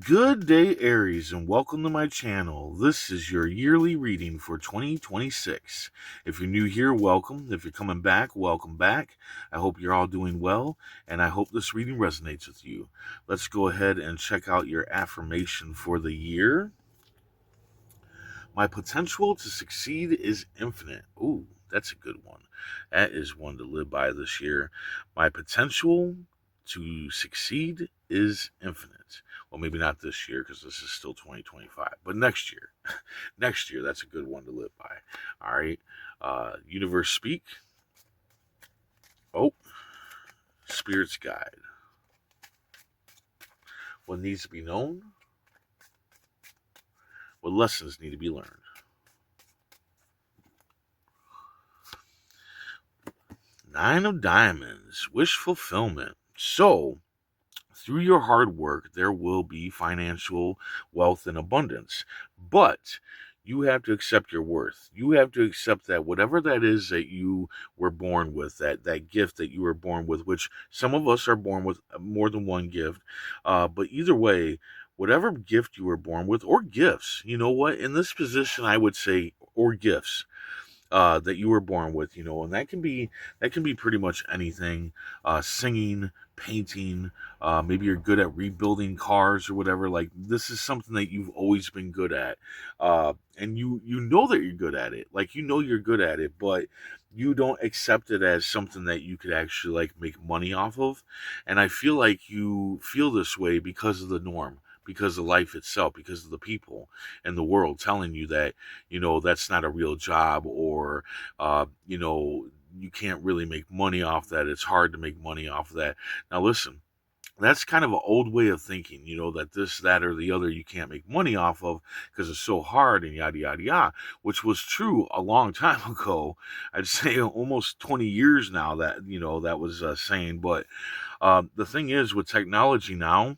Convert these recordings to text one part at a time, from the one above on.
Good day, Aries, and welcome to my channel. This is your yearly reading for 2026. If you're new here, welcome. If you're coming back, welcome back. I hope you're all doing well, and I hope this reading resonates with you. Let's go ahead and check out your affirmation for the year. My potential to succeed is infinite. Ooh, that's a good one. That is one to live by this year. My potential to succeed is infinite. Well, maybe not this year because this is still 2025, but next year. Next year, that's a good one to live by. All right. Universe speak. Oh, Spirit's guide. What needs to be known? What lessons need to be learned? Nine of Diamonds. Wish fulfillment. So, through your hard work, there will be financial wealth and abundance. But you have to accept your worth. You have to accept that whatever that is that you were born with, that gift that you were born with, which some of us are born with more than one gift. But either way, whatever gift you were born with, or gifts, you know what? In this position, I would say, or gifts that you were born with, and that can be pretty much anything. Singing, painting, maybe you're good at rebuilding cars or whatever. Like, this is something that you've always been good at, and you know that you're good at it. Like, you're good at it, but you don't accept it as something that you could actually like make money off of. And I feel like you feel this way because of the norm, because of life itself, because of the people and the world telling you that that's not a real job, or you can't really make money off that. It's hard to make money off of that. Now listen, that's kind of an old way of thinking, that this, that, or the other you can't make money off of because it's so hard and yada, yada, yada, which was true a long time ago. I'd say almost 20 years now that, that was saying. But the thing is, with technology now,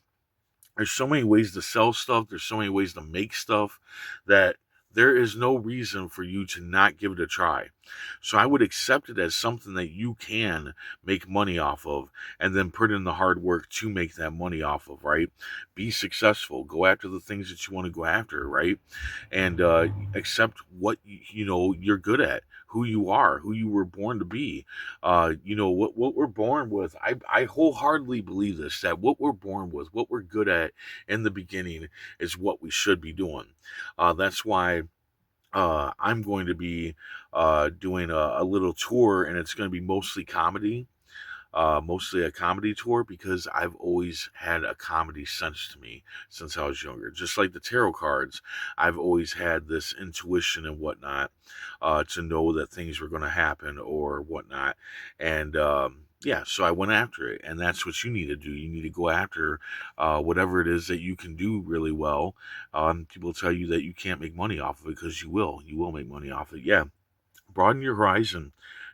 there's so many ways to sell stuff, there's so many ways to make stuff, that there is no reason for you to not give it a try. So I would accept it as something that you can make money off of, and then put in the hard work to make that money off of, right? Be successful, go after the things that you want to go after, right? And accept what you're good at, who you are, who you were born to be. What we're born with. I wholeheartedly believe this, that what we're born with, what we're good at in the beginning, is what we should be doing. That's why I'm going to be doing a little tour, and it's going to be mostly a comedy tour, because I've always had a comedy sense to me since I was younger. Just like the tarot cards, I've always had this intuition and whatnot, to know that things were going to happen or whatnot. And yeah, so I went after it, and that's what you need to do. You need to go after whatever it is that you can do really well. People tell you that you can't make money off of it, because you will. You will make money off of it. Yeah, broaden your horizon.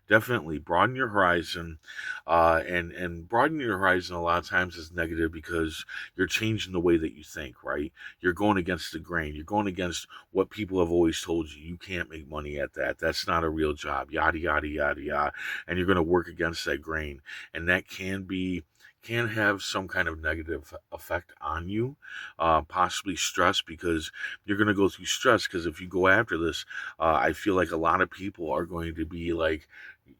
Definitely broaden your horizon, and broaden your horizon a lot of times is negative, because you're changing the way that you think, right? You're going against the grain. You're going against what people have always told you. You can't make money at that. That's not a real job. Yada yada yada yada. And you're going to work against that grain, and that can have some kind of negative effect on you, possibly stress, because you're going to go through stress. Because if you go after this, I feel like a lot of people are going to be like,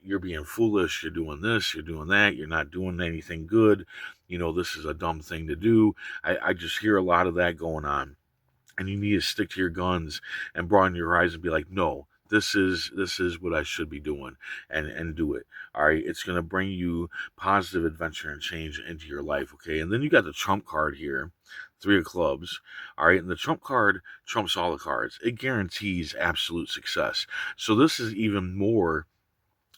you're being foolish, you're doing this, you're doing that, you're not doing anything good, this is a dumb thing to do. I just hear a lot of that going on, and you need to stick to your guns and broaden your eyes and be like, no, this is what I should be doing, and do it. All right, it's going to bring you positive adventure and change into your life. Okay, and then you got the trump card here, three of clubs. All right, and the trump card trumps all the cards. It guarantees absolute success. So this is even more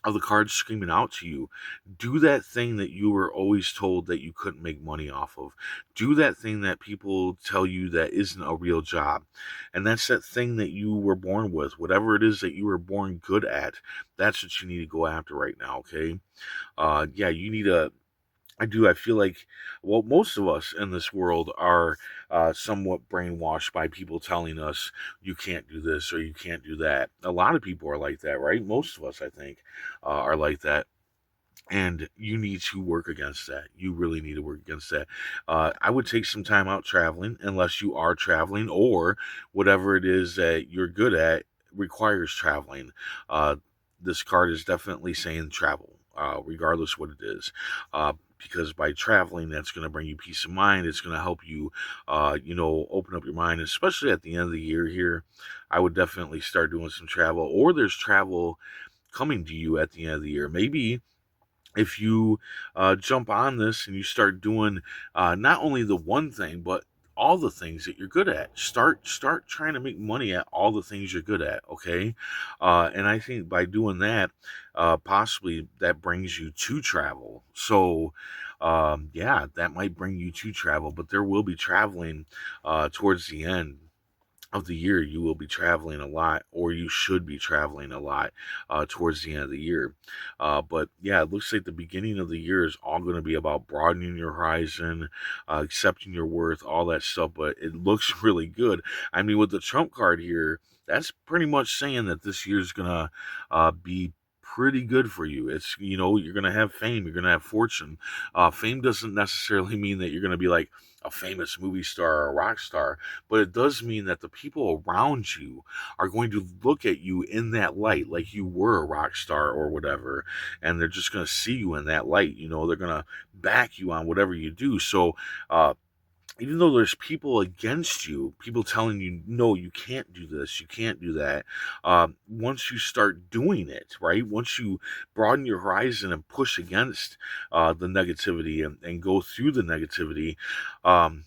of the cards screaming out to you. Do that thing that you were always told that you couldn't make money off of. Do that thing that people tell you that isn't a real job. And that's that thing that you were born with. Whatever it is that you were born good at, that's what you need to go after right now, okay? Yeah, you need to. I do. I feel like, well, most of us in this world are somewhat brainwashed by people telling us you can't do this or you can't do that. A lot of people are like that, right? Most of us, I think, are like that. and you need to work against that. You really need to work against that. I would take some time out traveling, unless you are traveling, or whatever it is that you're good at requires traveling. Uh, this card is definitely saying travel, regardless what it is. Because by traveling, that's going to bring you peace of mind. It's going to help you, open up your mind, especially at the end of the year here. I would definitely start doing some travel, or there's travel coming to you at the end of the year. Maybe if you jump on this and you start doing not only the one thing, but all the things that you're good at. Start trying to make money at all the things you're good at. Okay, and I think by doing that, possibly that brings you to travel. So. Yeah, that might bring you to travel, but there will be traveling towards the end of the year. You will be traveling a lot, or you should be traveling a lot towards the end of the year. But yeah, it looks like the beginning of the year is all going to be about broadening your horizon, accepting your worth, all that stuff. But it looks really good. I mean, with the Trump card here, that's pretty much saying that this year's going to be pretty good for you. It's, you're going to have fame, you're going to have fortune. Fame doesn't necessarily mean that you're going to be like a famous movie star or a rock star, but it does mean that the people around you are going to look at you in that light, like you were a rock star or whatever, and they're just going to see you in that light. They're going to back you on whatever you do. So, even though there's people against you, people telling you, no, you can't do this, you can't do that, once you start doing it, right? Once you broaden your horizon and push against the negativity, and go through the negativity, um,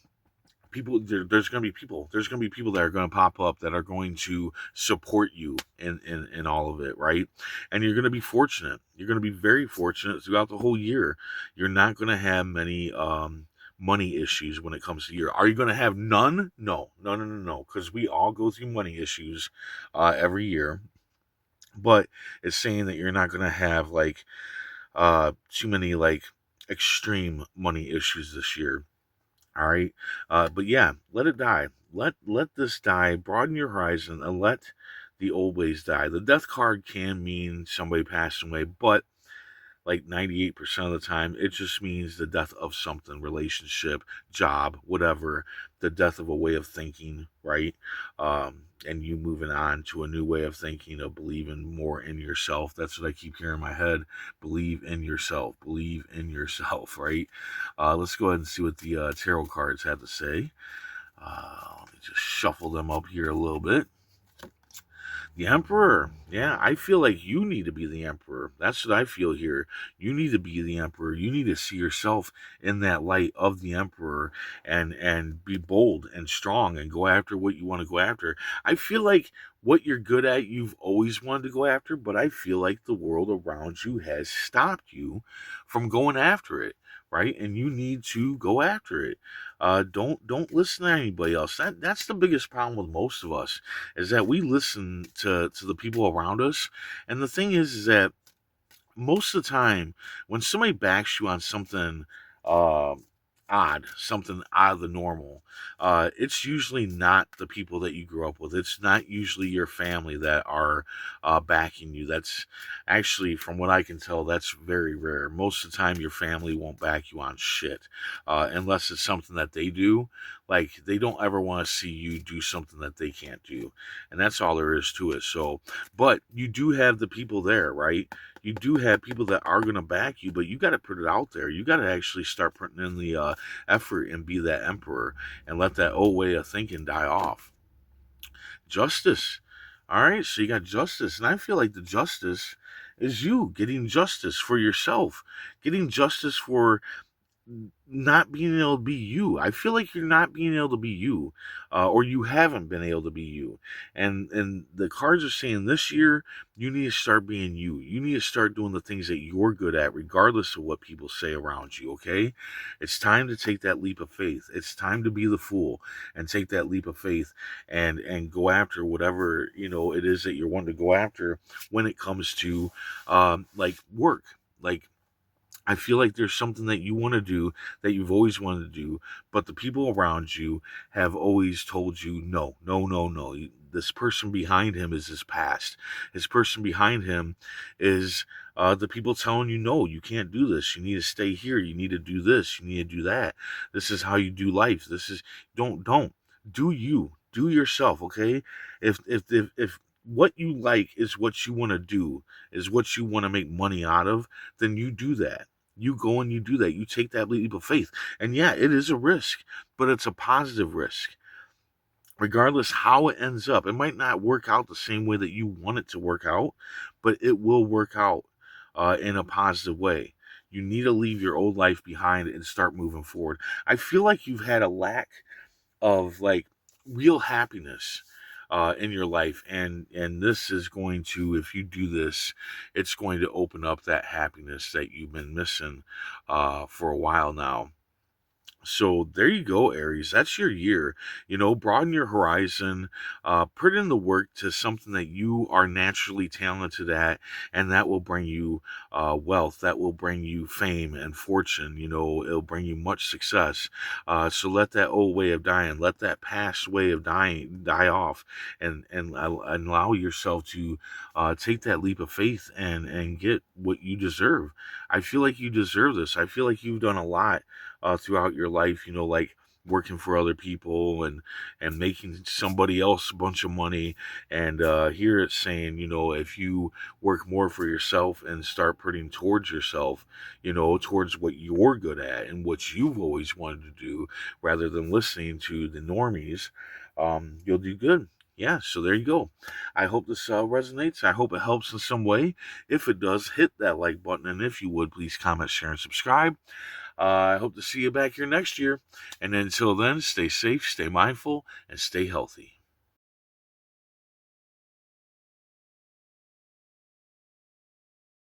there's going to be people that are going to pop up that are going to support you in all of it, right? And you're going to be fortunate. You're going to be very fortunate throughout the whole year. You're not going to have many money issues when it comes to year. Are you going to have none? No, no, no, no, no, because we all go through money issues every year. But it's saying that you're not going to have like too many like extreme money issues this year. All right. But yeah, let it die. Let this die. Broaden your horizon and let the old ways die. The death card can mean somebody passing away, but like 98% of the time, it just means the death of something, relationship, job, whatever, the death of a way of thinking, right? And you moving on to a new way of thinking, of believing more in yourself. That's what I keep hearing in my head. Believe in yourself. Believe in yourself, right? Let's go ahead and see what the tarot cards have to say. Let me just shuffle them up here a little bit. The Emperor. Yeah, I feel like you need to be the Emperor. That's what I feel here. You need to be the Emperor. You need to see yourself in that light of the Emperor, and be bold and strong and go after what you want to go after. I feel like what you're good at, you've always wanted to go after, but I feel like the world around you has stopped you from going after it, right? And you need to go after it. Don't listen to anybody else. That's the biggest problem with most of us, is that we listen to the people around us. And the thing is that most of the time, when somebody backs you on something uh, odd, something out of the normal, it's usually not the people that you grew up with. It's not usually your family that are backing you. That's actually, from what I can tell, that's very rare. Most of the time, your family won't back you on shit, unless it's something that they do. Like, they don't ever want to see you do something that they can't do. And that's all there is to it. So, but you do have the people there, right? You do have people that are going to back you, but you got to put it out there. You got to actually start putting in the effort and be that emperor, and let that old way of thinking die off. Justice. All right, so you got justice, and I feel like the justice is you getting justice for yourself, getting justice for not being able to be you. I feel like you're not being able to be you, or you haven't been able to be you. And the cards are saying this year you need to start being you. You need to start doing the things that you're good at, regardless of what people say around you. Okay, it's time to take that leap of faith. It's time to be the fool and take that leap of faith, and go after whatever it is that you're wanting to go after when it comes to like work, like. I feel like there's something that you want to do, that you've always wanted to do, but the people around you have always told you no, no, no, no. This person behind him is his past. His person behind him is The people telling you, no, you can't do this. You need to stay here. You need to do this. You need to do that. This is how you do life. This is don't do you do yourself. Okay, if what you like is what you want to do, is what you want to make money out of, then you do that. You go and you do that. You take that leap of faith. And yeah, it is a risk, but it's a positive risk. Regardless how it ends up, it might not work out the same way that you want it to work out, but it will work out in a positive way. You need to leave your old life behind and start moving forward. I feel like you've had a lack of like real happiness in your life, and this is going to, if you do this, it's going to open up that happiness that you've been missing for a while now. So there you go, Aries. That's your year. Broaden your horizon, put in the work to something that you are naturally talented at, and that will bring you wealth. That will bring you fame and fortune. It'll bring you much success. So let that old way of dying, let that past way of dying die off, and allow yourself to take that leap of faith and get what you deserve. I feel like you deserve this. I feel like you've done a lot throughout your life, like working for other people and making somebody else a bunch of money. And here it's saying, if you work more for yourself and start putting towards yourself, towards what you're good at and what you've always wanted to do, rather than listening to the normies, you'll do good. Yeah, so there you go. I hope this resonates. I hope it helps in some way. If it does, hit that like button, and if you would, please comment, share, and subscribe. I hope to see you back here next year. And until then, stay safe, stay mindful, and stay healthy.